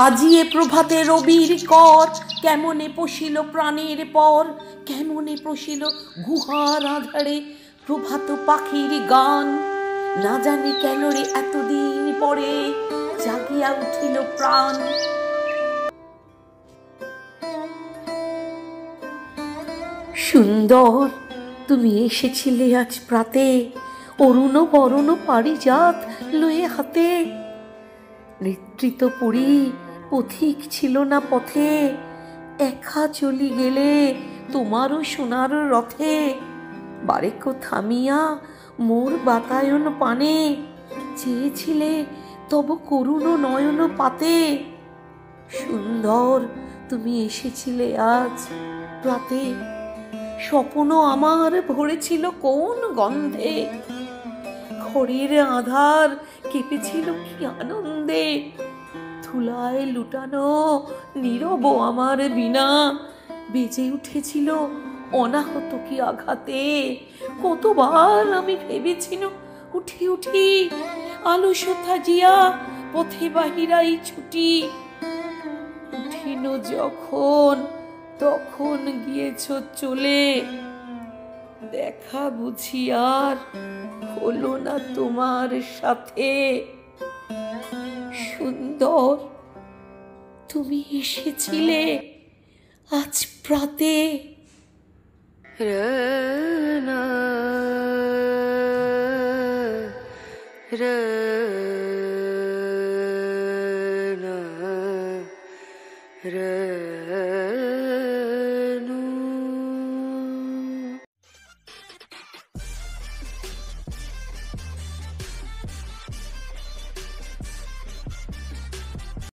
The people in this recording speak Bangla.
আজি এ প্রভাতে রবির কর, কেমনে পশিল প্রাণের পর, কেমনে পশিল গুহার আধারে প্রভাত পাখির গান। না জানি কেন রে এতদিন পরে জাগিয়া উঠিল প্রাণ। সুন্দর তুমি এসেছিলে আজ প্রাতে, অরুণ বরণ পারিজাত লয়ে হাতে। নেতৃত্ব পুরী পথিক ছিল না পথে, একা চলি গেলে তোমারও সোনার রথে। বারেক থামিয়া মোর বাতায়ন পানে, চেয়েছিলে তব করুণ নয়ন পাতে। সুন্দর তুমি এসেছিলে আজ প্রাতে, স্বপ্ন আমার ভরেছিল কোন গন্ধে। ঘরের আধার কেঁপেছিল কি আনন্দে, ধুলায় লুটানো নীরব আমার বীণা বেজে উঠেছিল অনাহত কি আঘাতে। কতবার আমি ভেবেছিল উঠি উঠি আলস্যতা জিয়া পথে বাহিরাই ছুটি। উঠিন যখন তখন গিয়েছ চলে, দেখা বুঝি আর হলো না তোমার সাথে। সুন্দর তুমি এসেছিলে আজ প্রাতে। র